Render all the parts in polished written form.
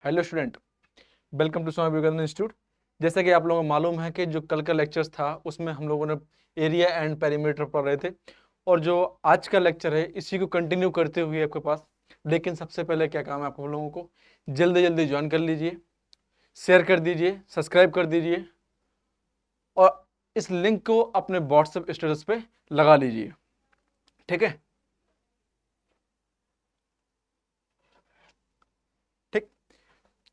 Hello student, welcome to Swami Vivekananda institute. जैसा कि आप लोगों को मालूम है कि जो कल का लेक्चर्स था उसमें हम लोगों ने एरिया एंड पेरीमीटर पढ़ रहे थे, और जो आज का लेक्चर है इसी को कंटिन्यू करते हुए आपके पास। लेकिन सबसे पहले क्या काम है आप लोगों को, जल्दी जल्दी ज्वाइन कर लीजिए, शेयर कर दीजिए, सब्सक्राइब कर दीजिए, और इस लिंक को अपने व्हाट्सएप स्टेटस पे लगा लीजिए। ठीक है, ठीक।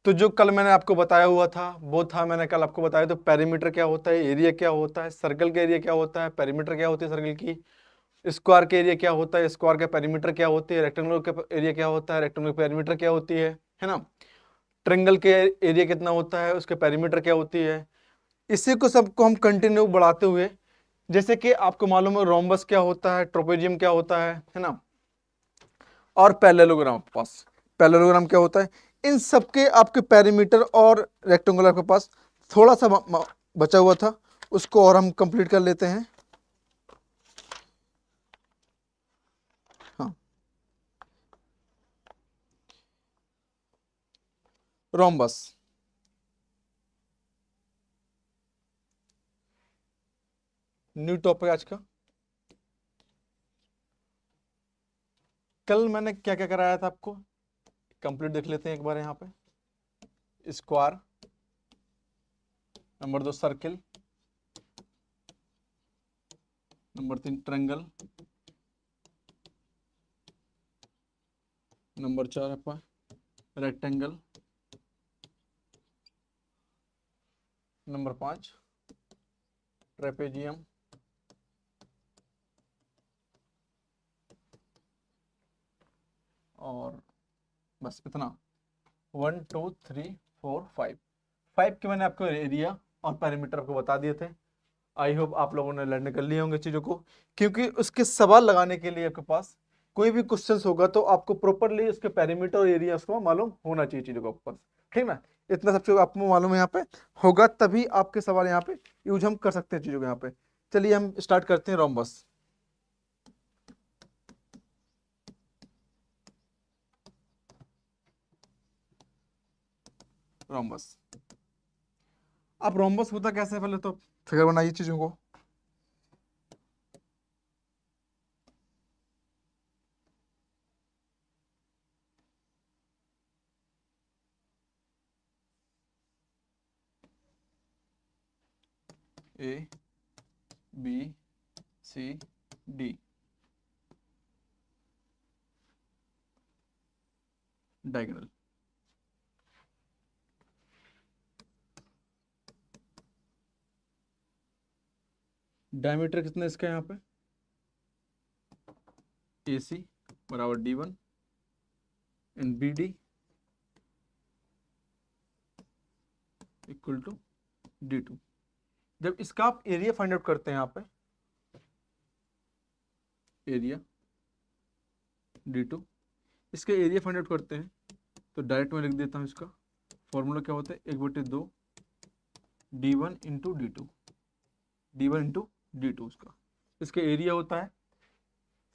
तो जो कल मैंने आपको बताया हुआ था वो था, मैंने कल आपको बताया तो पेरीमीटर क्या होता है, एरिया क्या होता है, सर्कल का एरिया क्या होता है, पेरीमीटर क्या होती है सर्कल की, स्क्वायर का एरिया क्या होता है, स्क्वायर का पेरीमीटर क्या होती है, रेक्टेंगुलर का एरिया क्या होता है, रेक्टेंगुलर पेरीमीटर क्या होती है ना। ट्रायंगल के एरिया कितना होता है, उसके पेरीमीटर क्या होती है। इसी को सबको हम कंटिन्यू बढ़ाते हुए, जैसे कि आपको मालूम है रोम्बस क्या होता है, ट्रोपेजियम क्या होता है ना, और पैरेललोग्राम आपके पास। पैरेललोग्राम क्या होता है, इन सबके आपके पेरीमीटर और रेक्टेंगुलर आपके पास थोड़ा सा बचा हुआ था, उसको और हम कंप्लीट कर लेते हैं। हाँ, रोम्बस न्यू टॉपिक आज का। कल मैंने क्या क्या कराया था आपको, कंप्लीट देख लेते हैं एक बार यहाँ पे। Square, number 2 circle, number 3 triangle, number 4 आपका रेक्टेंगल, नंबर 5 ट्रेपेजियम, और बस इतना। 1 2 3 4 5 5 के मैंने आपको एरिया और पैरामीटर आपको बता दिए थे। आई होप आप लोगों ने लर्न कर लिए होंगे चीज़ों को, क्योंकि उसके सवाल लगाने के लिए आपके पास कोई भी क्वेश्चंस होगा तो आपको प्रॉपरली उसके पैरामीटर और एरिया उसको मालूम होना चाहिए चीज़ों को आपके पास। ठीक ना, इतना सब चीज़ आपको मालूम है यहाँ पे होगा, तभी आपके सवाल यहाँ पे यूज हम कर सकते हैं चीज़ों को यहाँ पे। चलिए हम स्टार्ट करते हैं रोम्बस। रोम्बस, आप रोम्बस होता कैसे है पहले तो फिगर बनाइए चीज़ों को। A B C D, diagonal. Diameter कितना है इसका यहाँ पे, ए सी बराबर D1 and B D equal to D2। जब इसका आप एरिया फाइंड आउट करते हैं यहाँ पे, एरिया D2, इसका एरिया फाइंड आउट करते हैं तो डायरेक्ट मैं लिख देता हूँ इसका फॉर्मूला क्या होता है, 1/2 D1 into D2, D1 into D2 इसका एरिया होता है,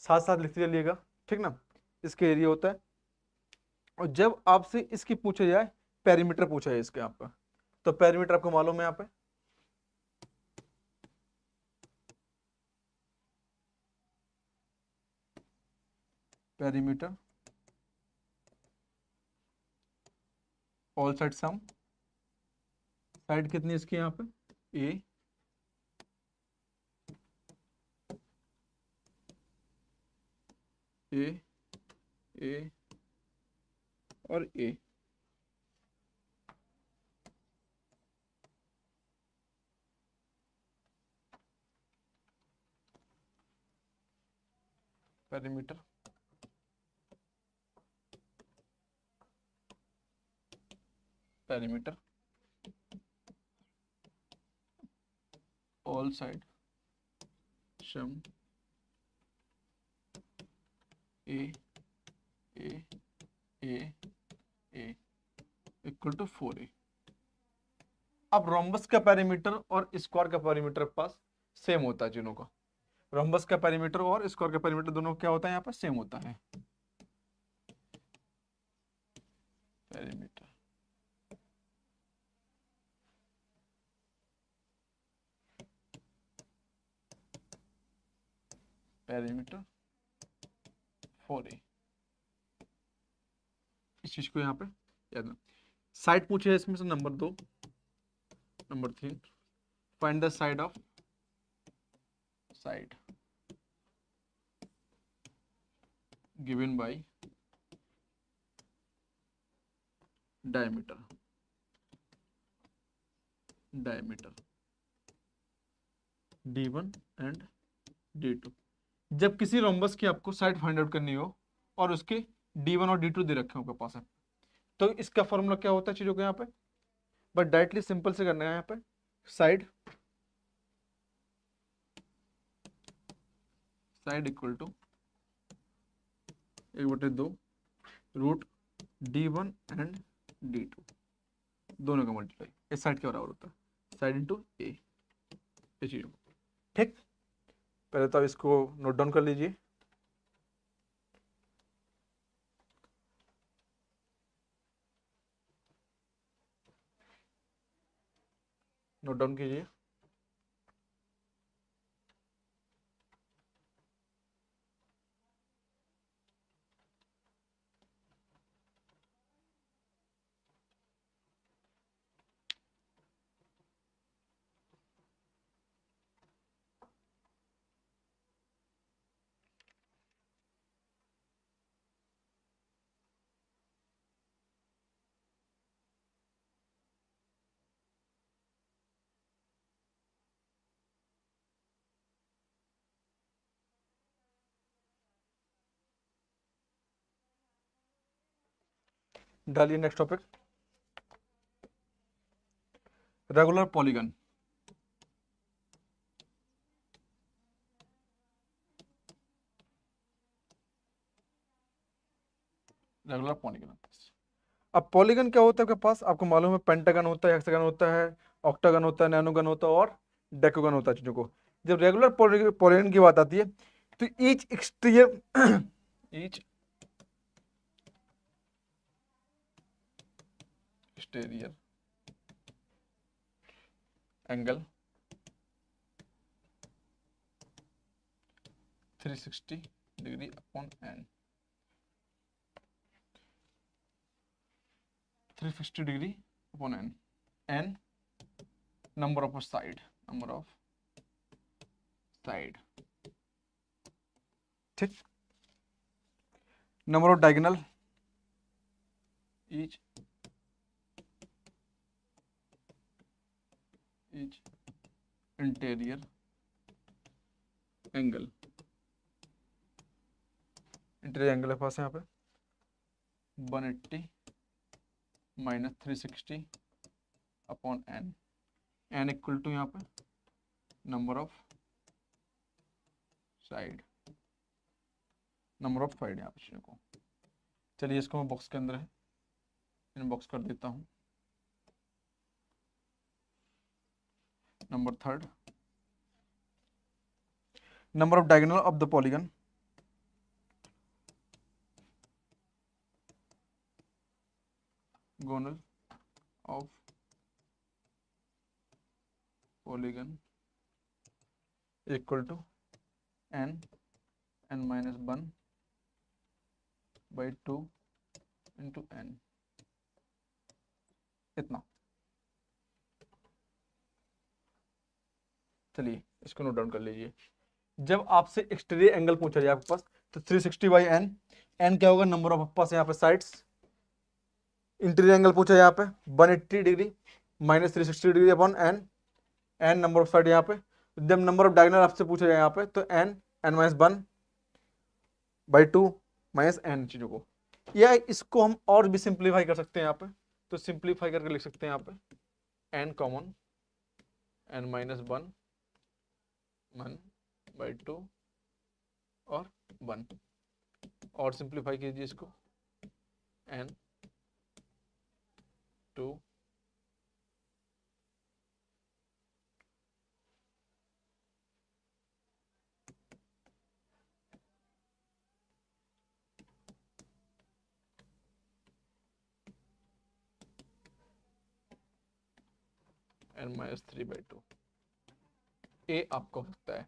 साथ साथ लिखते चलिएगा। ठीक ना, इसका एरिया होता है। और जब आपसे इसकी पूछा जाए, पेरीमीटर पूछा है इसके आपका, तो पेरीमीटर आपको मालूम है यहाँ पे, perimeter all side sum, side कितनी है इसकी यहाँ पे, ए ए ए और a. Perimeter perimeter all side sum a a a a equal to 4a। अब रोम्बस का पेरीमीटर और स्क्वायर का पेरीमीटर पास सेम होता है दोनों का। रोम्बस का पेरीमीटर और स्क्वायर का पेरीमीटर दोनों क्या होता है यहाँ पर, सेम होता है। पेरीमीटर पेरीमीटर फॉर ए, इस चीज को यहाँ पे याद रखना। साइड पूछे इसमें से number 2, number 3, find the side of side given by diameter D1 and D2। जब किसी रोम्बस की आपको साइड फाइंड आउट करनी हो और उसके D1 और D2 दे रखे हो आपके पास है, तो इसका फॉर्मूला क्या होता है चीजों को यहाँ पे, बट डायरेक्टली सिंपल से करना है यहाँ पे, side equal to 1/2 root D1 and D2 दोनों का मल्टीप्लाई। इस साइड क्या बराबर होता है, साइड इंटू ए, ये चीजों को। ठीक, पहले तो आप इसको नोट डाउन कर लीजिए। नोट डाउन कीजिए। डालिए next topic, regular polygon. Regular polygon, अब पॉलीगन क्या होता है आपके पास, आपको मालूम है पेंटागन होता है, हेक्सागन होता है, ऑक्टागन होता है, नैनोगन होता है और डेकोगन होता है चीजों को। जब रेगुलर पॉलीगन की बात आती है तो each exterior each exterior angle 360 degree upon N, 360 degree upon N, N number of side, ठीक, number of diagonal, each interior angle, है पास यहाँ पे 180 minus 360 upon N, N equal to यहाँ पे नंबर ऑफ साइड यहाँ पे चीज़ों को। चलिए इसको मैं बॉक्स के अंदर है इनबॉक्स कर देता हूँ। Number 3, number of diagonal of the polygon, gonal of polygon equal to n minus 1 by 2 into n, इतना। चलिए इसको नोट डाउन कर लीजिए। जब आपसे एक्सटीरियर एंगल पूछा जाए आपके पास तो 360 बाई एन, एन क्या होगा, नंबर ऑफ पास यहाँ पे साइड्स, इंटीरियर एंगल पूछा यहाँ पे 180 degree minus 360 degree upon N, N number of side यहाँ पे। जब नंबर ऑफ डायगोनल आपसे पूछा जाए यहाँ पे तो N minus 1 by 2 minus N चीजों को, या इसको हम और भी सिंप्लीफाई कर सकते हैं यहाँ पे, तो सिंप्लीफाई करके लिख सकते हैं यहाँ पे N common, N minus 1 by 2 और 1, और सिंप्लीफाई कीजिए इसको एन 2 एन माइनस 3 बाई 2। ए आपका हो सकता है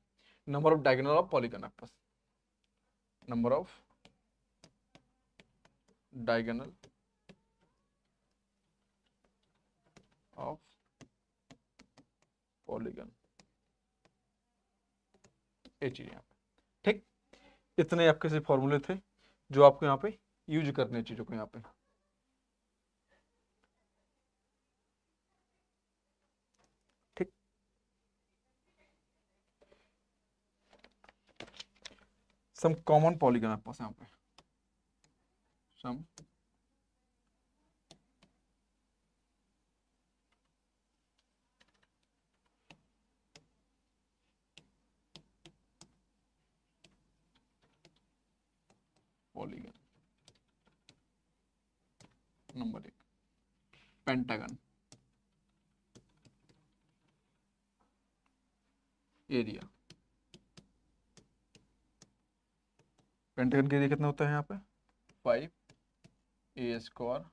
number of diagonal of polygon आपके पास। Number of diagonal of polygon, ये चीज यहाँ पे। ठीक, इतने आपके से फॉर्मूले थे जो आपको यहाँ पे यूज करने चीजों को यहाँ पे। ठीक, सम कॉमन पॉलीगन आपके पास यहाँ पे, sum polygon. Number 1 pentagon area. Pentagon का एरिया कितना होता है यहाँ पे 5a²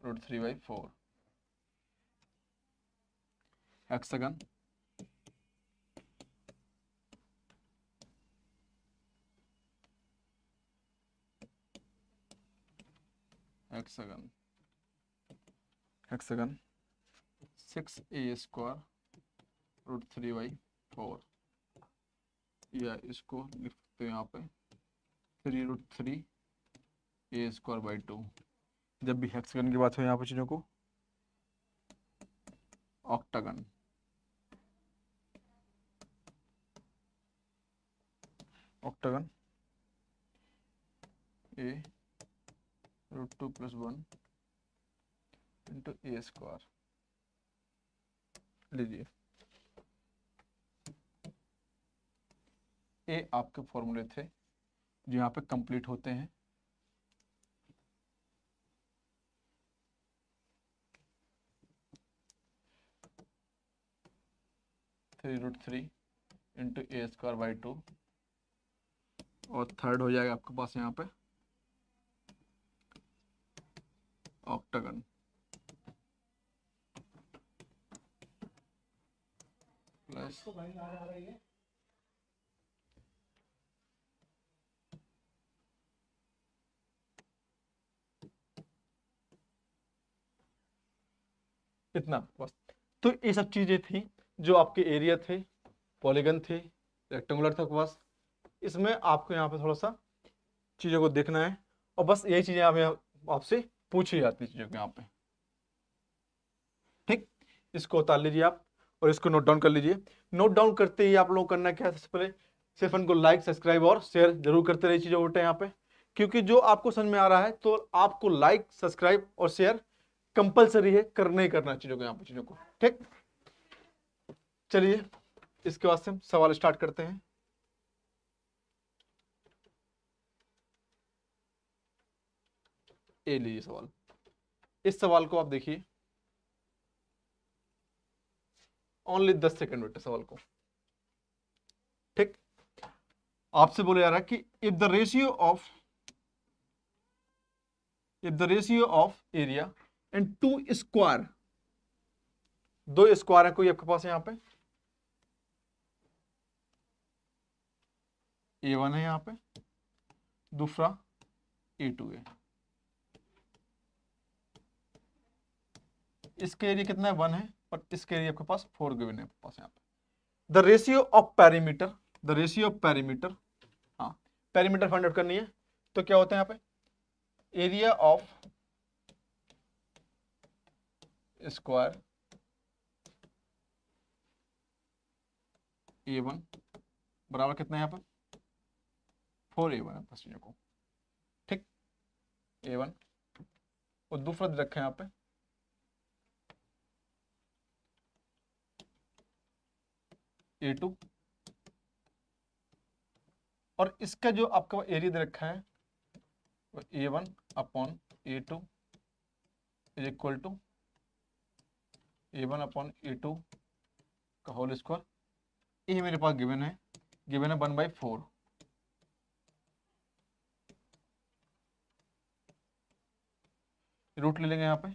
√3/4। Hexagon hexagon hexagon 6a² √3/4, या इसको लिख सकते हैं यहाँ पे 3√3a²/2। जब भी हेक्सागन की बात हो यहाँ पे चीजों को, ऑक्टागन ऑक्टागन a√2+1 × a²। लीजिए, ये आपके फॉर्मूले थे जो यहाँ पे कंप्लीट होते हैं। (3√3 × a²/2) और थर्ड हो जाएगा आपके पास यहाँ पे ऑक्टागन प्लस इतना बस। तो ये सब चीजें थी जो आपके एरिया थे, पॉलीगन थे, रेक्टेंगुलर था बस। इसमें आपको यहाँ पे थोड़ा सा चीजों को देखना है और बस यही चीजें आपसे पूछी जाती चीजों को यहाँ पे। ठीक, इसको उतार लीजिए आप और इसको नोट डाउन कर लीजिए। नोट डाउन करते ही आप लोग करना क्या है, सबसे पहले सिर्फ इनको लाइक सब्सक्राइब और शेयर जरूर करते रहिए चीजों उल्टे यहाँ पे, क्योंकि जो आपको समझ में आ रहा है तो आपको लाइक सब्सक्राइब और शेयर कंपलसरी है, करना ही करना चीजों को यहाँ पे चीजों को। ठीक, चलिए इसके बाद से हम सवाल स्टार्ट करते हैं। ये लीजिए सवाल, इस सवाल को आप देखिए, ओनली 10 सेकंड बेटे सवाल को। ठीक, आपसे बोला जा रहा है कि if the ratio of area and 2 square, 2 square है कोई आपके पास यहाँ पे, A1 है यहाँ पे, दूसरा A2 है। इसके एरिया कितना है 1 है, और इसके एरिया आपके पास 4 गिवन है आपके पास यहाँ पे। द रेशियो ऑफ पेरीमीटर, हाँ पेरीमीटर फाइंड आउट करनी है, तो क्या होता है यहाँ पे एरिया ऑफ स्क्वायर A1 बराबर कितना है यहाँ पे 4A1 है बस चीजों को। ठीक, A1 और दूसरा दे रखा है यहाँ पे A2, और इसका जो आपका एरिया दे रखा है वो A1/A2 is equal to A1/A2 का होल स्क्वायर। ये मेरे पास गिवन है 1/4। रूट ले लेंगे यहाँ पे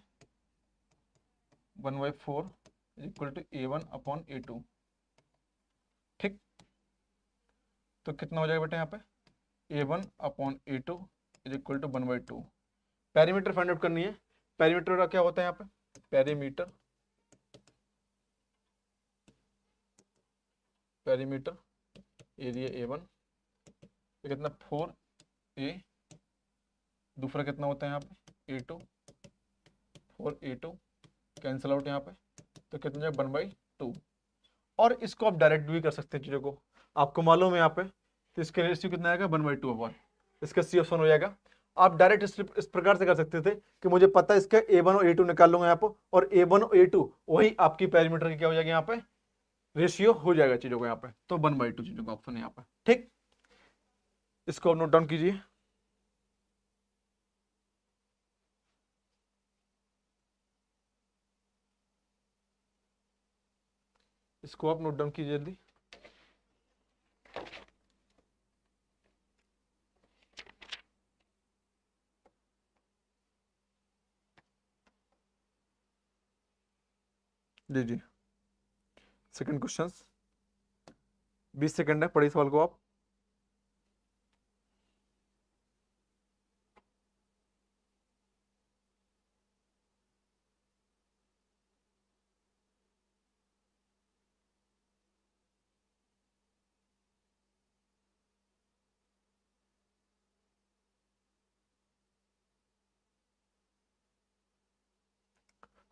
1/4 इज इक्वल टू A1/A2। ठीक, तो कितना हो जाएगा बेटा यहाँ पे A1 upon A2 is equal to 1/2। Perimeter find out करनी है। पेरीमीटर का क्या होता है यहाँ पे, पेरीमीटर एरिया A1 ये कितना 4A, दूसरा कितना होता है यहाँ पे A2, 4A2 कैंसिल आउट यहाँ पे, तो कितना है 1/2। और इसको आप डायरेक्ट भी कर सकते हैं चीज़ों को, आपको मालूम है यहाँ पे, तो इसके रेशियो कितना आएगा 1/2 अपॉन, इसका सी ऑप्शन हो जाएगा। आप डायरेक्ट इस प्रकार से कर सकते थे कि मुझे पता है इसका A1 और A2 निकाल लूंगा यहाँ पर, और A1 और A2 वही आपकी पैरामीटर की क्या हो जाएगी यहाँ पे, रेशियो हो जाएगा चीज़ों को यहाँ पे, तो 1/2 चीज़ों का ऑप्शन है यहाँ पे। ठीक, इसको नोट डाउन कीजिए। इसको आप नोट डाउन कीजिए जल्दी। जी जी, सेकंड क्वेश्चन, 20 सेकंड है, पढ़िए सवाल को आप।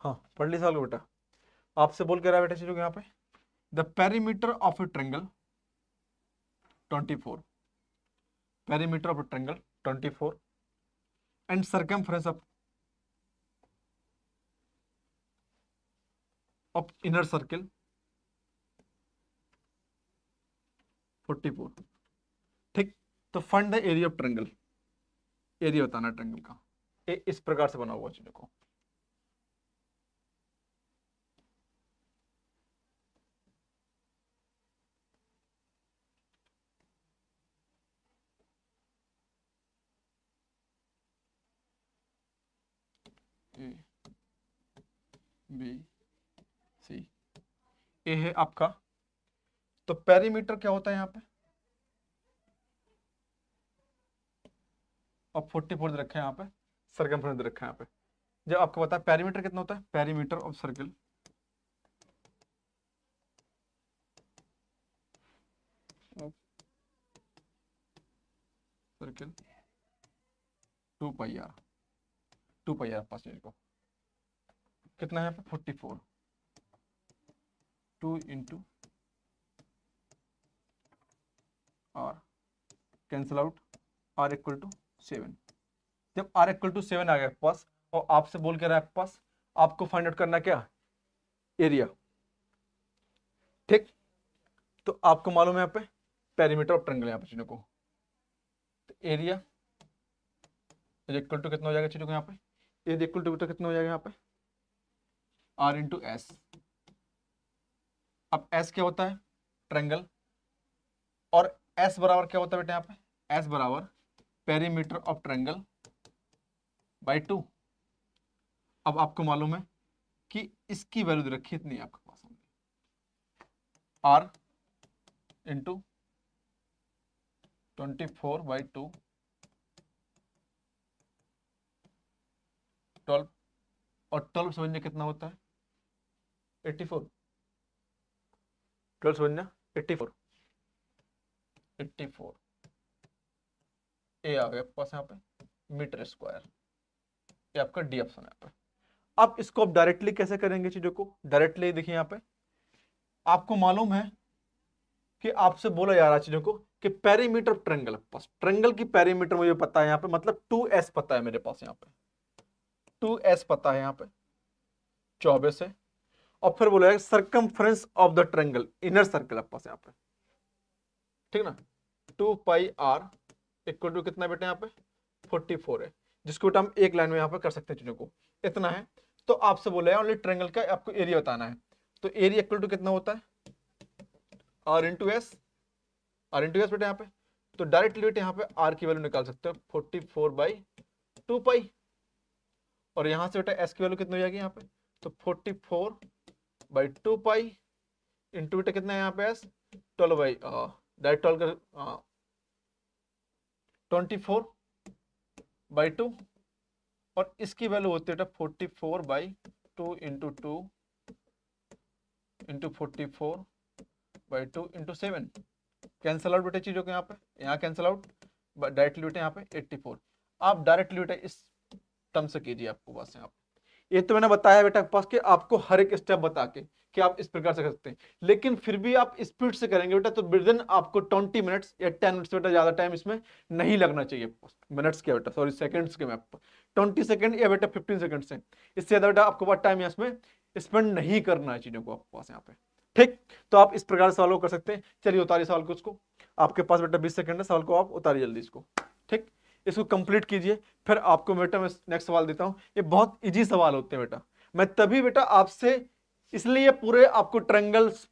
हाँ पढ़ ली सवाल को बेटा। आपसे बोल के रहा है बेटा चीजों को यहाँ पे, the perimeter of a triangle 24, perimeter of a triangle 24 and circumference of inner circle 44। ठीक, तो find the area of triangle, area बताना ट्रेंगल का। इस प्रकार से बना हुआ चीजों को, ए बी सी, ए है आपका, तो पेरीमीटर क्या होता है यहाँ पे, और 44 रखा है यहाँ पे, सर्कमफ्रेंस रखा है यहाँ पे। जब आपको पता है पेरीमीटर कितना होता है, perimeter of circle circle 2πr, 2πr पास को कितना है यहाँ पे 44, 2 into r, cancel out, r equal to 7। जब r इक्वल टू 7 आ गया पास, और आपसे बोल के रहा है पास आपको फाइंड आउट करना क्या, एरिया। ठीक, तो आपको मालूम है यहाँ पे पेरीमीटर ऑफ ट्रायंगल, यहाँ पे चीजों को, तो एरिया इक्वल टू कितना हो जाएगा चीजों को यहाँ पे, एरिया इक्वल टू कितना हो जाएगा यहाँ पे, r इंटू एस। अब s क्या होता है, ट्रायंगल, और s बराबर क्या होता है बेटा यहाँ पे, s बराबर पेरीमीटर ऑफ ट्रायंगल बाई 2। अब आपको मालूम है कि इसकी वैल्यू दे रखी है इतनी आपके पास, r इंटू 24/2 12, और 12 समझने कितना होता है 84, 12 समझना 84, 84 ए आ गया पास यहाँ पे मीटर स्क्वायर, ये आपका डी ऑप्शन है यहाँ पे। अब इसको आप डायरेक्टली कैसे करेंगे चीजों को, डायरेक्टली देखिए यहाँ पे आपको मालूम है कि आपसे बोला जा रहा है चीजों को कि perimeter of triangle, pass triangle की पेरीमीटर मुझे पता है यहाँ पे, मतलब 2s पता है मेरे पास यहाँ पे, 2s पता है यहाँ पे 24 है, और फिर बोला है circumference of the triangle, inner circle पास यहाँ पे, ठीक ना, 2πr इक्वल टू कितना बेटा यहाँ पे 44 है, जिसको हम एक लाइन में यहाँ पे कर सकते हैं चीजों को, इतना है। तो आपसे बोला है ओनली ट्रायंगल का आपको एरिया बताना है, तो एरिया इक्वल टू कितना होता है r into S, r into S बेटा यहाँ पे, तो डायरेक्टली बेटे यहाँ पे r की वैल्यू निकाल सकते हो 44/2π, और यहाँ से बेटा s की वैल्यू कितनी हो जाएगी यहाँ पे, तो 44/2π इंटू बेटा कितना है यहाँ पे s 12 डायरेक्ट 12 कर 24/2 और इसकी वैल्यू होती है 44/2 into 2 into 44/2 into 7। Cancel out बेटे चीजों के यहाँ कैंसल आउट, डायरेक्टली बेटे यहाँ पे 84। आप डायरेक्टली बेटे इस टर्म से कीजिए आपको बस यहाँ पे। ये तो मैंने बताया बेटा पास कि आपको हर एक स्टेप बता के कि आप इस प्रकार से कर सकते हैं, लेकिन फिर भी आप स्पीड से करेंगे बेटा तो विदिन आपको 20 मिनट्स या 10 मिनट्स बेटा ज्यादा टाइम इसमें नहीं लगना चाहिए। मिनट्स के बेटा सॉरी सेकंड्स के मैप पर 20 सेकंड या बेटा 15 सेकंड से इससे ज्यादा बेटा आपको पास टाइम इसमें स्पेंड नहीं करना है चीजों को आपके पास यहाँ पे। ठीक, तो आप इस प्रकार सवाल को कर सकते हैं। चलिए उतारिए सवाल को, उसको आपके पास बेटा 20 सेकंड है, सवाल को आप उतारिए जल्दी इसको। ठीक, इसको कंप्लीट कीजिए, फिर आपको बेटा मैं नेक्स्ट सवाल देता हूं। ये बहुत इजी सवाल होते हैं बेटा, मैं तभी बेटा आपसे इसलिए पूरे आपको ट्रायंगल्स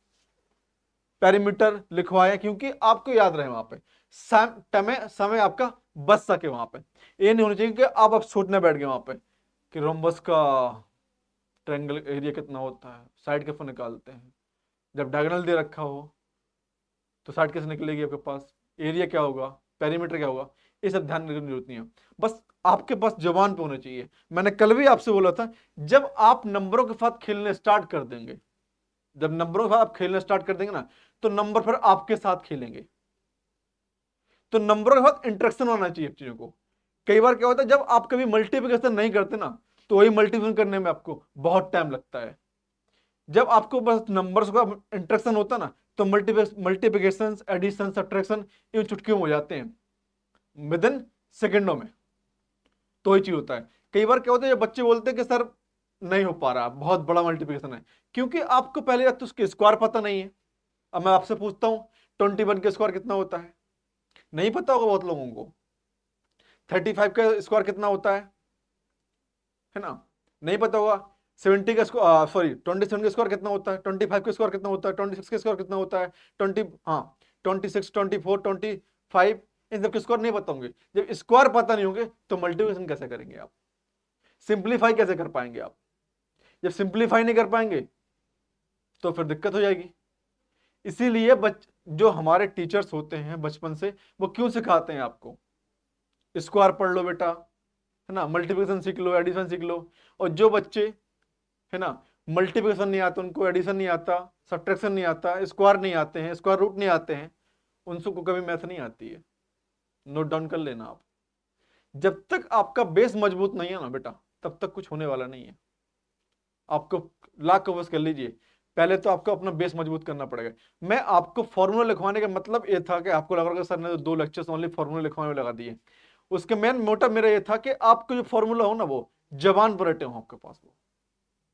पेरीमीटर लिखवाया क्योंकि आपको याद रहे वहां पे समय आपका बच सके वहां पे। ये नहीं होना चाहिए कि आप सोचने बैठ गए वहां पे कि रोम्बस का ट्रायंगल एरिया कितना होता है, साइड कैसे निकालते हैं। जब डायगोनल दे रखा हो तो साइड कैसे निकलेगी आपके पास, एरिया क्या होगा, पेरीमीटर क्या होगा, ये सब ध्यान रखने की जरूरत नहीं है। बस आपके पास जबान पे होना चाहिए। मैंने कल भी आपसे बोला था, जब आप नंबरों के साथ खेलने स्टार्ट कर देंगे, जब नंबरों के साथ आप खेलने स्टार्ट कर देंगे ना, तो नंबर फिर आपके साथ खेलेंगे। तो नंबरों के साथ इंटरेक्शन होना चाहिए चीजों को। कई बार क्या होता है, जब आप कभी मल्टीप्लिकेशन नहीं करते ना, तो वही मल्टीप्लिकेशन करने में आपको बहुत टाइम लगता है। जब आपको बस नंबर्स का इंटरेक्शन होता ना, तो मल्टीप्लिकेशन, एडिशन, सब्ट्रैक्शन इन चुटकियों में हो जाते हैं विद इन सेकेंडों में। तो ही चीज होता है। कई बार क्या होता है, जब बच्चे बोलते हैं कि सर नहीं हो पा रहा, बहुत बड़ा मल्टीप्लिकेशन है, क्योंकि आपको पहले तो उसके स्क्वायर पता नहीं है। अब मैं आपसे पूछता हूं 21 का स्क्वायर कितना होता है, नहीं पता होगा बहुत लोगों को। 35 का स्क्वायर कितना होता है ना, नहीं पता होगा। 70 का सॉरी 27 का स्क्वायर कितना होता है, 25 का स्क्वायर कितना होता है, 26 का स्क्वायर कितना होता है, 20 हाँ 26, 24, 25 इन सब के स्क्वायर नहीं पता होंगे। जब स्क्वायर पता नहीं होंगे तो मल्टीप्लिकेशन कैसे करेंगे आप, सिंप्लीफाई कैसे कर पाएंगे आप। जब सिंप्लीफाई नहीं कर पाएंगे तो फिर दिक्कत हो जाएगी। इसीलिए जो हमारे टीचर्स होते हैं बचपन से, वो क्यों सिखाते हैं आपको, स्क्वायर पढ़ लो बेटा, है ना, मल्टीप्लिकेशन सीख लो, एडिशन सीख लो। और जो बच्चे है ना मल्टीप्लिकेशन नहीं आता, उनको एडिशन नहीं आता, सब्ट्रैक्शन नहीं आता, स्क्वायर नहीं आते हैं, स्क्वायर रूट नहीं आते हैं, उन सबको कभी मैथ नहीं आती है। नोट डाउन कर लेना आप। जब तक आपका बेस मजबूत नहीं है ना बेटा, तब तक कुछ होने वाला नहीं है। आपको लाख बस कर लीजिए, पहले तो आपको अपना बेस मजबूत करना पड़ेगा। मैं आपको फॉर्मूला लिखवाने का मतलब ये था कि आपको लग रहा है सर ने तो 2 लेक्चर्स ओनली फॉर्मूला लिखवाने में लगा दिए। उसके मेन मोटिव मेरा ये था कि आपको जो फॉर्मूला हो ना, वो जबान पर रटे हो आपके पास, वो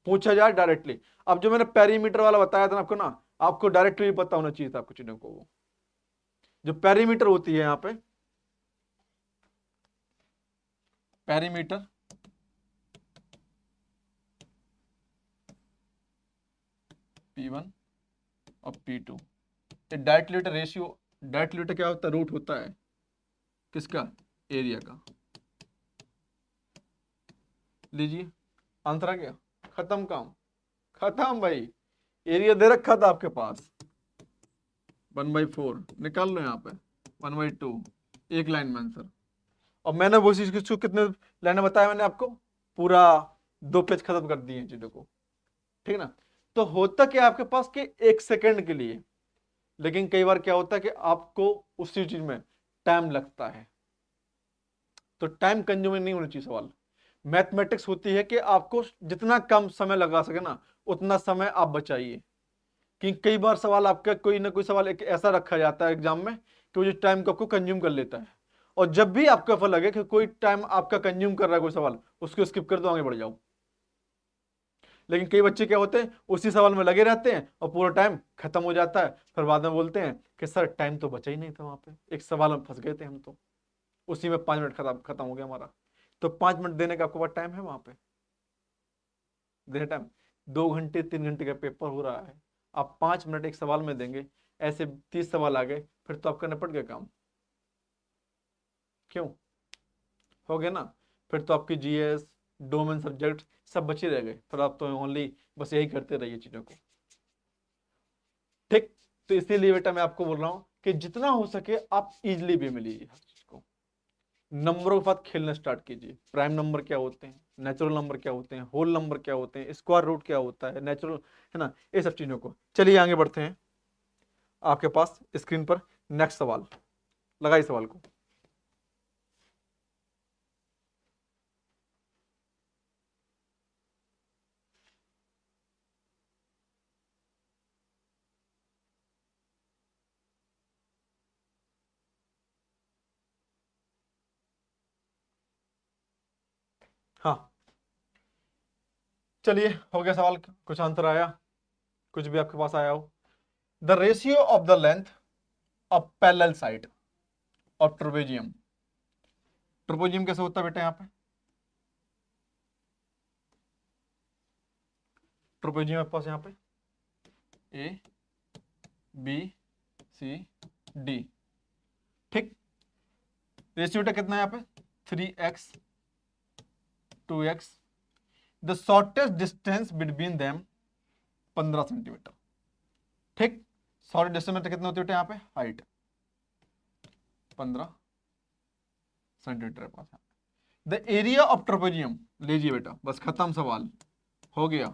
पूछा जाए डायरेक्टली। अब जो मैंने पेरीमीटर वाला बताया था ना आपको ना, आपको डायरेक्टली पता होना चाहिए था आपको चीजों को। वो जो पेरीमीटर होती है यहाँ पे, पेरीमीटर P1 और P2, डायरेक्टली रेशियो, डायरेक्टली क्या होता है, रूट होता है किसका, एरिया का। लीजिए आंसर आ गया, खत्म काम, खत्म भाई। एरिया दे रखा था आपके पास 1/4, निकाल लो यहाँ पे 1/2, एक लाइन में आंसर। और मैंने वो चीज किसको कितने लाइन बताया, मैंने आपको पूरा 2 पेज खत्म कर दिए चीजों को। ठीक ना, तो होता क्या आपके पास कि 1 सेकंड के लिए, लेकिन कई बार क्या होता है कि आपको उसी चीज में टाइम लगता है। तो टाइम कंज्यूमिंग नहीं होना चाहिए सवाल। मैथमेटिक्स होती है कि आपको जितना कम समय लगा सके ना, उतना समय आप बचाइए। कि कई बार सवाल आपका कोई ना कोई सवाल एक ऐसा रखा जाता है एग्जाम में कि वो जो टाइम को आपको कंज्यूम कर लेता है। और जब भी आपको ऐसा लगे कि कोई टाइम आपका कंज्यूम कर रहा है कोई सवाल, उसको स्किप कर दो, आगे बढ़ जाओ। लेकिन कई बच्चे क्या होते हैं, उसी सवाल में लगे रहते हैं और पूरा टाइम खत्म हो जाता है, फिर बाद में बोलते हैं कि सर टाइम तो बचा ही नहीं था, वहां पे एक सवाल में फंस गए थे हम तो, उसी में 5 मिनट खत्म खत्म हो गया हमारा। तो 5 मिनट देने का आपको पास टाइम है वहां पे, देने टाइम। 2 घंटे 3 घंटे का पेपर हो रहा है, आप 5 मिनट एक सवाल में देंगे, ऐसे 30 सवाल आ गए, फिर तो आपका निपट गया काम। क्यों हो गया ना, फिर तो आपकी जीएस, डोमेन सब्जेक्ट सब बचे रह गए, फिर आप तो ओनली बस यही करते रहिए चीजों को। ठीक, तो इसीलिए बेटा मैं आपको बोल रहा हूं कि जितना हो सके आप इजिली वे में लीजिए हर चीज को। नंबरों के साथ खेलना स्टार्ट कीजिए। प्राइम नंबर क्या होते हैं, नेचुरल नंबर क्या होते हैं, होल नंबर क्या होते हैं, स्क्वायर रूट क्या होता है, नेचुरल, है ना, ये सब चीजों को। चलिए आगे बढ़ते हैं। आपके पास स्क्रीन पर नेक्स्ट सवाल, लगाइए सवाल को। हाँ, चलिए हो गया सवाल, कुछ आंसर आया, कुछ भी आपके पास आया हो। The ratio of the length of parallel side of trapezium. Trapezium कैसे होता है बेटा, यहाँ पे ट्रोपोजियम आपके पास यहाँ पे ए बी सी डी, ठीक। रेशियो बेटा कितना है यहाँ पे, 3x 2x। The shortest distance between them 15 centimetre, ठीक। शॉर्ट डिस्टेंस में कितना होती है बेटा यहाँ पे, हाइट 15 सेंटीमीटर पास। द एरिया ऑफ ट्रोपोजियम, लीजिए बेटा बस खत्म सवाल, हो गया।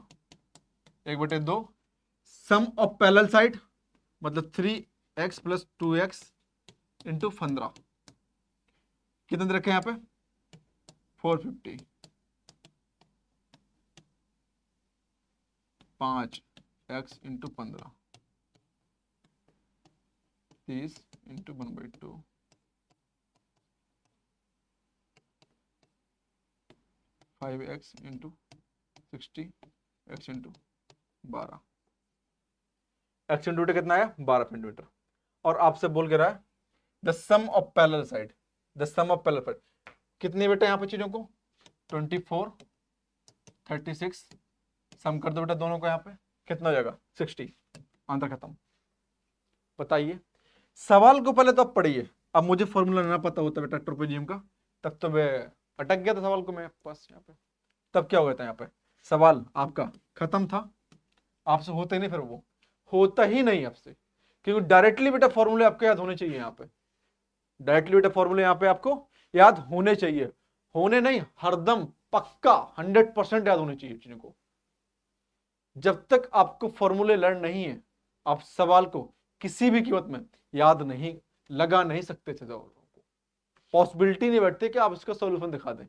1/2 सम ऑफ पैरेलल साइड, मतलब 3x + 2x इंटू 15, कितने रखे यहाँ पे 450, 5x into 15, 30 into 1/2, 5x into 60, x into 12, x into कितना है 12 सेंटीमीटर। और आपसे बोल के रहा है the sum of parallel side, the sum of parallel side कितने बेटा यहाँ पे चीजों को 24 36, सम कर दो बेटा दोनों को, यहाँ पे कितना हो जाएगा 60, आंसर खत्म। बताइए, सवाल को पहले तो आप पढ़िए। अब मुझे फॉर्मूला ना पता होता बेटा ट्रोपेजियम का, तब तो मैं अटक गया था सवाल को मेरे पास यहाँ पे, तब क्या हो गया था यहाँ पे, सवाल आपका खत्म था, आपसे होता ही नहीं, फिर वो होता ही नहीं आपसे, क्योंकि डायरेक्टली बेटा फॉर्मूले आपको याद होने चाहिए यहाँ पे, डायरेक्टली बेटा फॉर्मूले यहाँ पे आपको याद होने चाहिए, होने नहीं हरदम पक्का 100% याद होने चाहिए चीजों को। जब तक आपको फॉर्मूले लर्न नहीं है, आप सवाल को किसी भी कीमत में याद नहीं लगा नहीं सकते थे, पॉसिबिलिटी नहीं बैठती कि आप इसका सॉल्यूशन दिखा दें,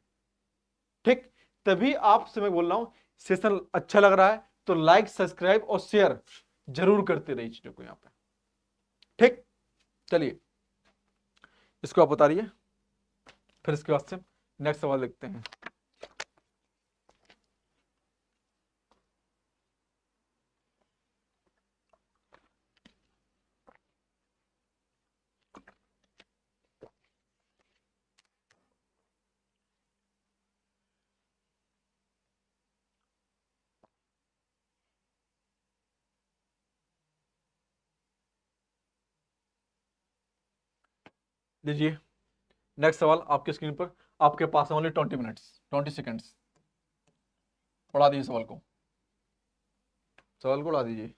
ठीक। तभी आपसे मैं बोल रहा हूं, सेशन अच्छा लग रहा है तो लाइक सब्सक्राइब और शेयर जरूर करते रहिए चीजों को यहाँ पे, ठीक। चलिए इसको आप उतारिए, फिर इसके बाद से नेक्स्ट सवाल देखते हैं। लीजिए नेक्स्ट सवाल आपके स्क्रीन पर, आपके पास ओनली 20 मिनट्स 20 सेकेंड्स, पढ़ा दीजिए सवाल को, सवाल को उड़ा दीजिए।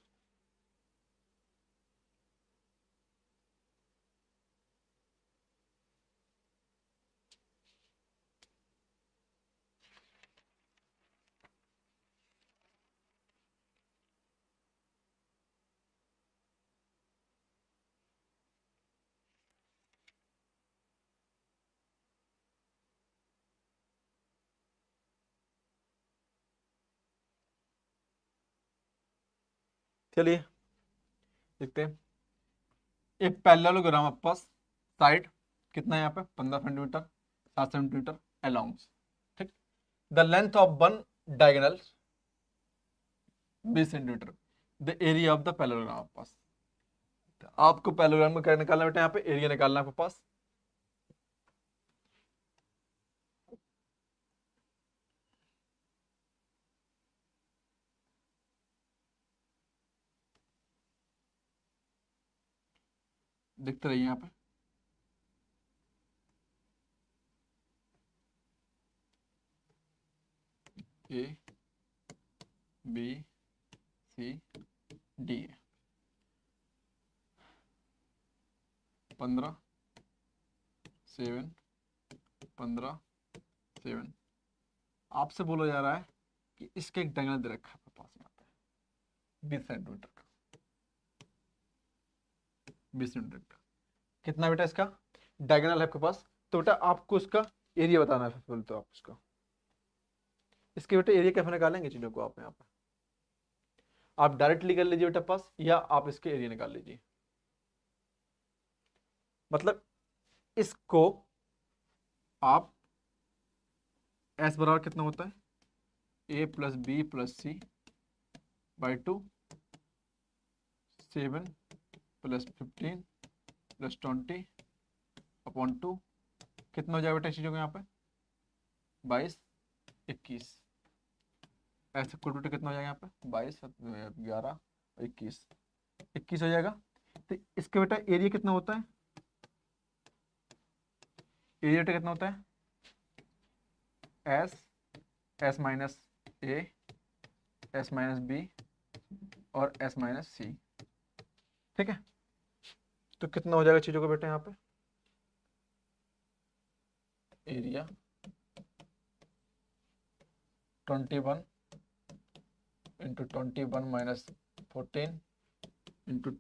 चलिए देखते हैं, एक पैरेललोग्राम आपके पास, साइड कितना है यहाँ पे 15 सेंटीमीटर, 7 सेंटीमीटर अलोंग, ठीक। The length of one diagonal 20 centimetre, the area of the parallelogram आपके पास। आपको पैरेललोग्राम में क्या निकालना बेटा, यहाँ पे एरिया निकालना है आपके पास। देखते रहिए यहाँ पे, ए बी सी डी, 15 7 15, 7। आपसे बोला जा रहा है कि इसका एक डायगोनल दे रखा है पास में आता है 20 सेंटीमीटर का, 20 सेंटीमीटर का कितना बेटा इसका डायगोनल है आपके पास। तो बेटा आपको इसका एरिया बताना है, बोलते तो आप उसका इसके बेटा एरिया कैसे निकालेंगे चीजों को आप यहाँ पे, आप डायरेक्टली कर लीजिए बेटा पास, या आप इसके एरिया निकाल लीजिए। मतलब इसको आप एस बराबर कितना होता है A plus B plus C by 2, 7 plus 15 plus 20 upon 2, कितना हो जाएगा बेटा चीजों को यहाँ पे 22, 21। ऐसे कुल बेटा कितना हो जाएगा यहाँ पे 22, 11, 21, 21 हो जाएगा। तो इसके बेटा एरिया कितना होता है, एरिया बेटा कितना होता है एस, एस माइनस ए, एस माइनस बी और एस माइनस सी। ठीक है, तो कितना हो जाएगा चीजों को बेटा यहाँ पे area 21 into 21 minus 14 into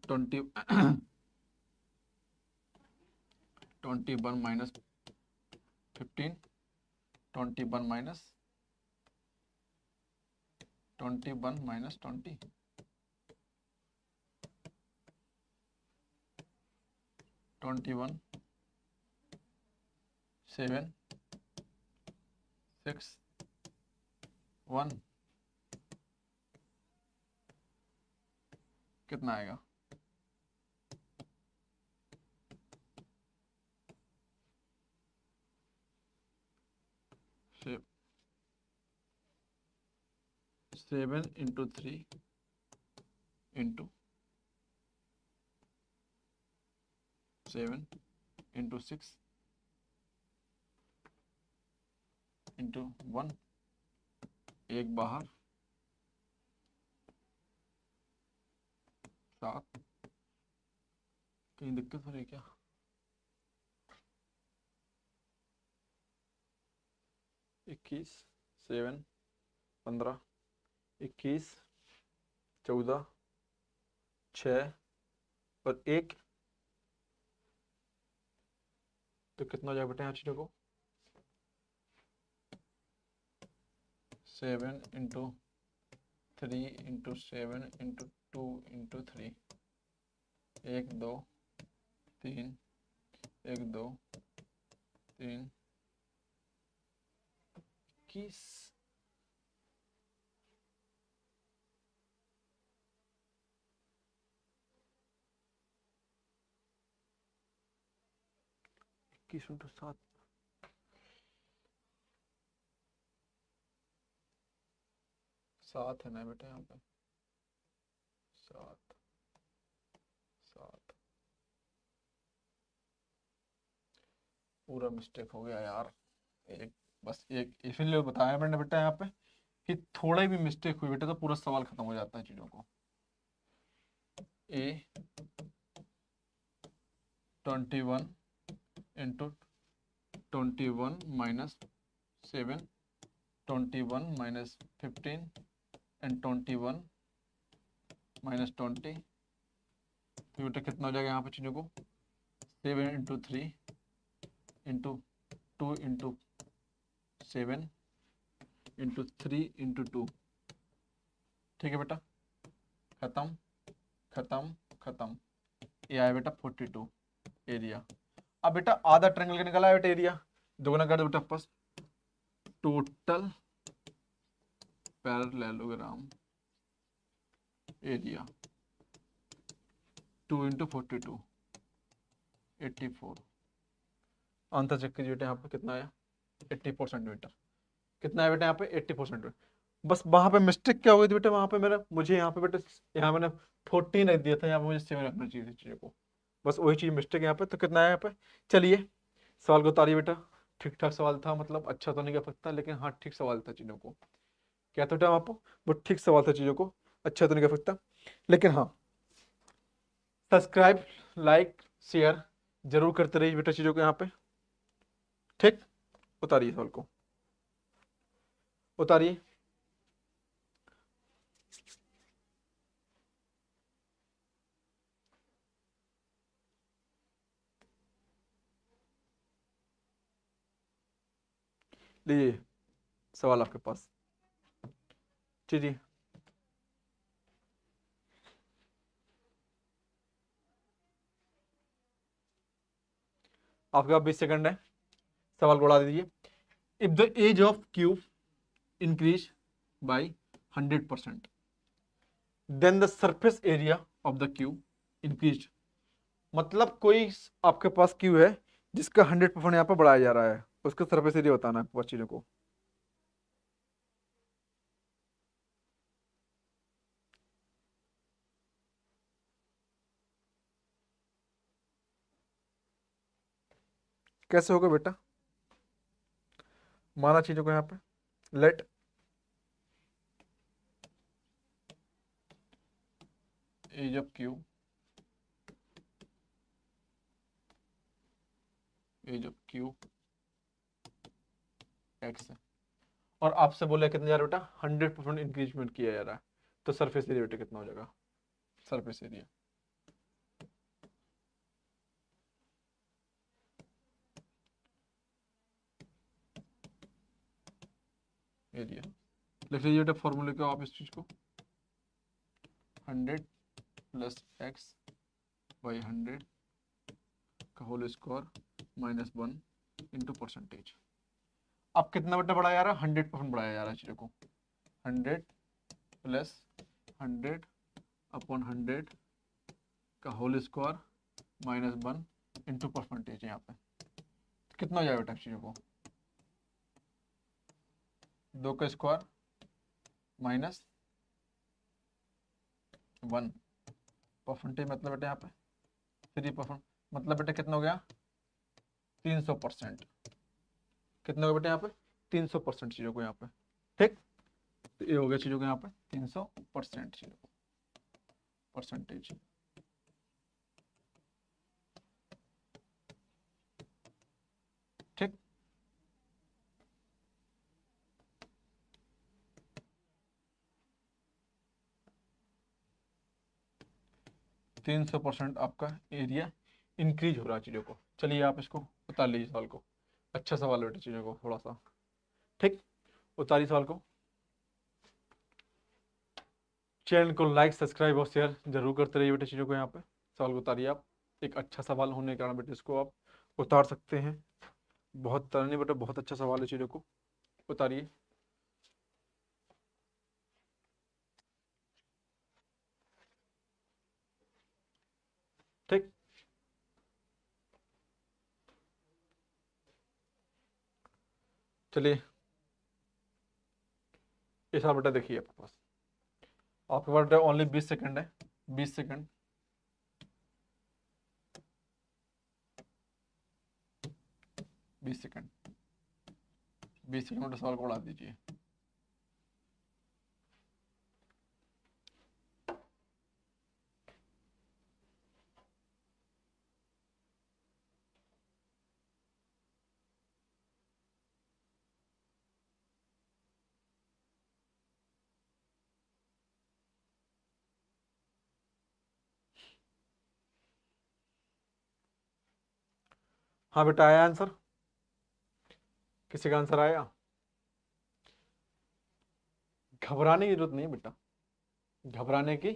21 minus 15, 21 minus 21 minus 20, 21, 7, 6, 1 कितना आएगा 7 इंटू 3 इंटू 7 इंटू 6 इंटू 1, एक बाहर 7। कहीं दिक्कत हो रही क्या, इक्कीस 7, 15, 21, 14, 6 और 1, तो कितना हो जाएगा बेटा यहाँ चीजों को 7 into 3 into 7 into 2 into 3, 1 2 3, 1 2 3, 21। Into 7, 7 है ना बेटा यहाँ पे 7, 7 पूरा मिस्टेक हो गया यार। एक बस एक इसीलिए बताया मैंने बेटा यहाँ पे कि थोड़ा भी मिस्टेक हुई बेटा तो पूरा सवाल खत्म हो जाता है चीजों को। ए 21 into 21 minus 7, 21 minus 15 and 21 minus 20, फिर बेटा कितना हो जाएगा यहाँ पे चीजों को 7 into 3 into 2 into 7 into 3 into 2। ठीक है बेटा, खत्म खत्म खत्म। ये आया बेटा 42 एरिया। अब बेटा आधा ट्रायंगल का निकला है बेटा एरिया, दोगुना कर दो बेटा पास total parallelogram area 2 into 42, 84। Answer check कीजिए बेटा यहाँ पे कितना आया 84 सेंटीमीटर। कितना है बेटा यहाँ पे 84 सेंटीमीटर। बस वहां पे मिस्टेक क्या हो गई थी बेटा, वहां पे मेरा मुझे यहाँ पे बेटा यहाँ मैंने 14 रख दिया था, यहाँ पे मुझे 7 रखना चाहिए थी चीज़ों को, बस वही चीज़ मिस्टेक यहाँ पे। तो कितना है यहाँ पे, चलिए सवाल को उतारिए बेटा। ठीक ठाक सवाल था, मतलब अच्छा तो नहीं कह सकता लेकिन हाँ ठीक सवाल था चीज़ों को। क्या था बेटा आपको, वो ठीक सवाल था चीज़ों को, अच्छा तो नहीं कह सकता लेकिन हाँ सब्सक्राइब लाइक शेयर जरूर करते रहिए बेटा चीज़ों को यहाँ पे। ठीक। उतारिए सवाल को, उतारिए। लीजिए सवाल आपके पास। जी जी, आपके पास 20 सेकंड है, सवाल को उड़ा दीजिए। If the edge of cube increase by 100%, then the surface area of the cube increase. मतलब कोई आपके पास क्यूब है जिसका 100% यहाँ पर बढ़ाया जा रहा है, उसका सरफेस एरिया बताना है आपको चीजों को। कैसे होगा बेटा, माना चीजों को यहाँ पे, let edge of cube, edge of cube x है, और आपसे बोले कितने जा रहा है बेटा, 100% इंक्रीजमेंट किया जा रहा है, तो सरफेस एरिया बेटा कितना हो जाएगा, सरफेस एरिया। एरिया लिख लीजिए बेटा फॉर्मूले को आप इस चीज को, 100 प्लस एक्स बाई 100 का whole square minus 1 into percentage. अब कितना बेटा बढ़ाया जा रहा है, 100% बढ़ाया जा रहा है चीजों को, 100 प्लस 100 अपॉन 100 का whole square minus 1 into percentage. यहाँ पे कितना हो जाएगा बेटा चीजों को, 2 का स्क्वायर माइनस 1 परसेंटेज, मतलब बेटा यहाँ पे 3%, मतलब बेटा कितना हो गया, 300%। कितना हो गया बेटा यहाँ पे, 300% चीजों को यहाँ पे, ठीक। तो ये हो गया चीजों को यहाँ पे 300% चीजों को, परसेंटेज। ठीक, तीन सौ परसेंट आपका एरिया इंक्रीज हो रहा है चीजों को। चलिए आप इसको उतार लीजिए सवाल को, अच्छा सवाल है बेटा चीजों को थोड़ा सा, ठीक। उतारिए सवाल को, चैनल को लाइक सब्सक्राइब और शेयर जरूर करते रहिए बेटे चीज़ों को। यहाँ पे सवाल को उतारिए आप, एक अच्छा सवाल होने के कारण बेटे इसको आप उतार सकते हैं, बहुत तरह नहीं बेटा, बहुत अच्छा सवाल है चीज़ों को उतारिए। ठीक, चलिए ये सवाल बेटा देखिए आपके पास बेटा ओनली 20 सेकंड है, 20 सेकंड, 20 सेकंड, 20 सेकंड में सवाल को उड़ा दीजिए। हाँ बेटा आया आंसर, किसी का आंसर आया, घबराने की जरूरत नहीं है बेटा, घबराने की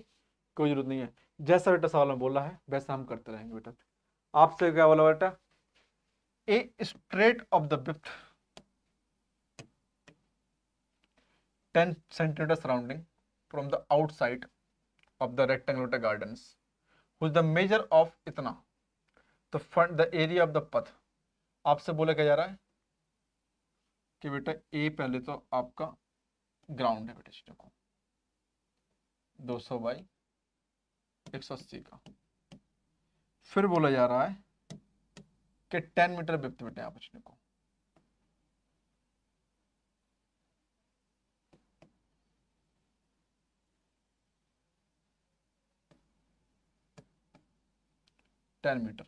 कोई जरूरत नहीं है, जैसा बेटा सवाल में बोला है वैसा हम करते रहेंगे बेटा। आपसे क्या बोला बेटा, a straight of the width 10 centimeter surrounding from the outside of the rectangular gardens who is the measure of इतना, तो fund the area of the path. आपसे बोला क्या जा रहा है कि बेटा ए पहले तो आपका ग्राउंड है बेटा चीजों को, 200 बाई 180 का, फिर बोला जा रहा है कि 10 मीटर विड्थ बेटा यहाँ पर चीजों को, टेन मीटर।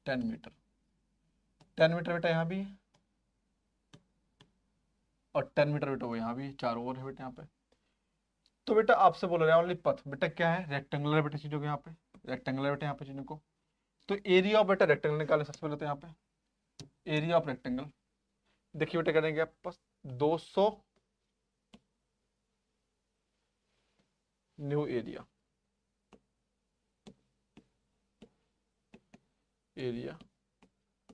10 मीटर, 10 मीटर बेटा यहाँ भी है और 10 मीटर बेटा वो यहाँ भी, 4 और है बेटा यहाँ पे। तो बेटा आपसे बोल रहा है ओनली पथ, बेटा क्या है, रेक्टेंगुलर बेटा चीजों को, यहाँ पे रेक्टेंगुलर बेटा यहाँ पे चीजों को। तो एरिया ऑफ बेटा रेक्टेंगल निकाले सबसे पहले, तो यहाँ पे एरिया ऑफ रेक्टेंगल देखिए बेटा करेंगे आप पास 200 new area, area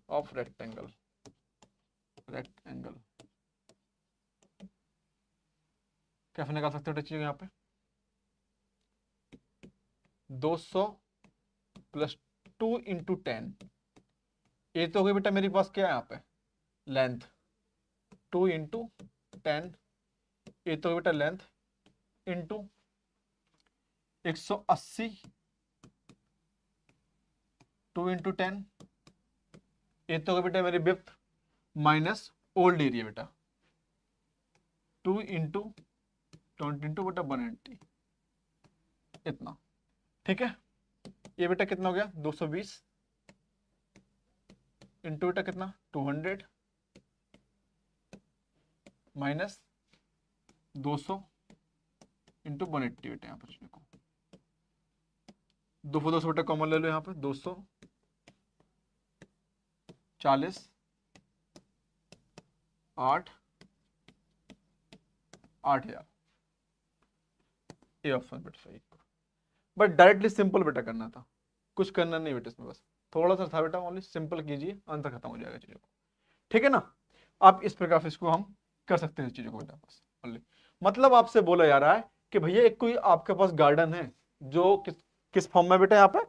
of rectangle, rectangle कैसे निकाल सकते हो चीज यहाँ पे, 200 प्लस 2 इंटू 10, ये तो हो गई बेटा मेरे पास क्या है यहाँ पे लेंथ, 2 इंटू 10, ये तो बेटा लेंथ इंटू 180, 2 इंटू 10, ये तो बेटा मेरी विड्थ माइनस ओल्ड एरिया बेटा, 2 इंटू 20 इंटू बेटा 180, इतना। ठीक है, ये बेटा कितना हो गया 220 इंटू बेटा कितना 200 माइनस 200 इंटू 180 बेटा, यहाँ पर देखो 200 बेटा कॉमन ले लो यहाँ पे, 240 8,000, ये ऑप्शन बेटा सही। बट डायरेक्टली सिंपल बेटा करना था, कुछ करना नहीं बेटा इसमें, बस थोड़ा सा था बेटा, ओनली सिंपल कीजिए, आंसर खत्म हो जाएगा चीजों को। ठीक है ना, आप इस प्रकार से इसको हम कर सकते हैं चीजों को बेटा, बस ओनली मतलब आपसे बोला जा रहा है कि भैया एक कोई आपके पास गार्डन है जो किस फॉर्म में बेटा यहाँ पे,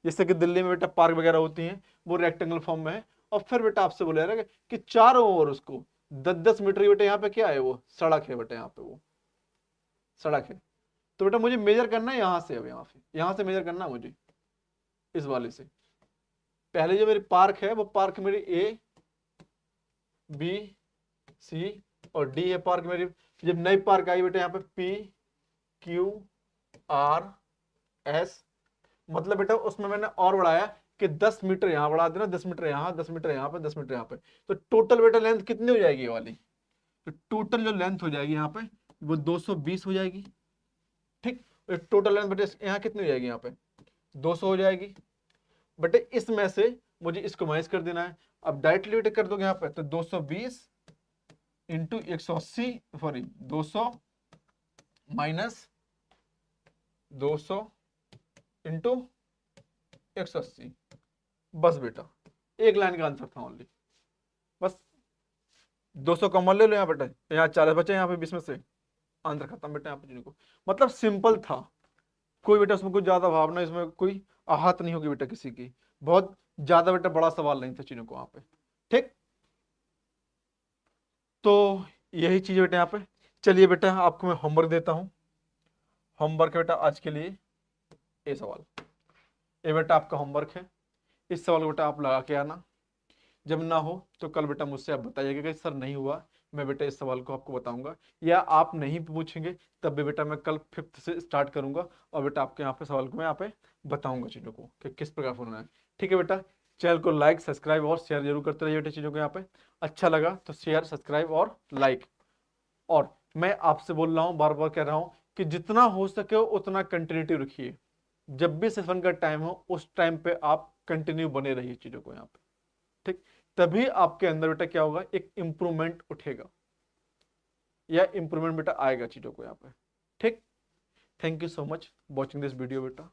जैसे कि दिल्ली में बेटा पार्क वगैरह होती हैं, वो रेक्टेंगल फॉर्म में है, और फिर बेटा आपसे बोला जा रहा है कि चारों ओर उसको 10-10 मीटर की बेटा यहाँ पे क्या है, वो सड़क है बेटा, यहाँ पे वो सड़क है। तो बेटा मुझे मेजर करना है यहाँ से, अब यहाँ से मेजर करना है मुझे इस वाले से। पहले जो मेरी पार्क है वो पार्क मेरी A B C और D है पार्क मेरी। जब नई पार्क आई बेटा यहाँ पे P Q R S, मतलब बेटा उसमें मैंने और बढ़ाया कि 10 मीटर यहाँ बढ़ा देना, 10 मीटर यहाँ, 10 मीटर यहाँ पे, 10 मीटर यहाँ पे। तो टोटल बेटा लेंथ कितनी हो जाएगी ये वाली, तो टोटल जो लेंथ हो जाएगी यहाँ पे वो 220 हो जाएगी। ठीक, टोटल लेंथ बेटे यहाँ कितनी हो जाएगी, यहाँ पे 200 हो जाएगी बेटे। इसमें से मुझे इसको माइनस कर देना है, अब डायरेक्टली बेटे कर दोगे यहाँ पे, तो 220 इंटू 180, सॉरी 200 माइनस 200 इंटू 180, बस बेटा एक लाइन का आंसर था ओनली, बस 200 कॉमन ले लो यहाँ बेटा, यहाँ 40 बचे यहाँ पे 20 में से, आंसर खत्म बेटा यहाँ पे। को मतलब सिंपल था, कोई बेटा उसमें कोई ज्यादा भावना, इसमें कोई आहत नहीं होगी बेटा किसी की, बहुत ज्यादा बेटा बड़ा सवाल नहीं था चीजों को यहाँ पे। ठीक, तो यही चीज बेटा यहाँ पे। चलिए बेटा आपको मैं होमवर्क देता हूँ, होमवर्क बेटा आज के लिए ये सवाल, ये बेटा आपका होमवर्क है, इस सवाल को बेटा आप लगा के आना, जब ना हो तो कल बेटा मुझसे आप बताइएगा कि सर नहीं हुआ, मैं बेटा इस सवाल को आपको बताऊंगा, या आप नहीं पूछेंगे तब भी बेटा मैं कल 5th से स्टार्ट करूंगा और बेटा आपके यहाँ पे सवाल को मैं यहाँ पे बताऊंगा चीज़ों को कि किस प्रकार से होना है। ठीक है बेटा, चैनल को लाइक सब्सक्राइब और शेयर जरूर करते रहिए बेटा चीज़ों को, यहाँ पे अच्छा लगा तो शेयर सब्सक्राइब और लाइक। और मैं आपसे बोल रहा हूँ, बार बार कह रहा हूँ कि जितना हो सके उतना कंटिन्यूटी रखिए, जब भी सेशन का टाइम हो उस टाइम पे आप कंटिन्यू बने रहिए चीज़ों को यहाँ पे। ठीक, तभी आपके अंदर बेटा क्या होगा, एक इंप्रूवमेंट उठेगा या इंप्रूवमेंट बेटा आएगा चीजों को यहाँ पे। ठीक, thank you so much watching this video बेटा।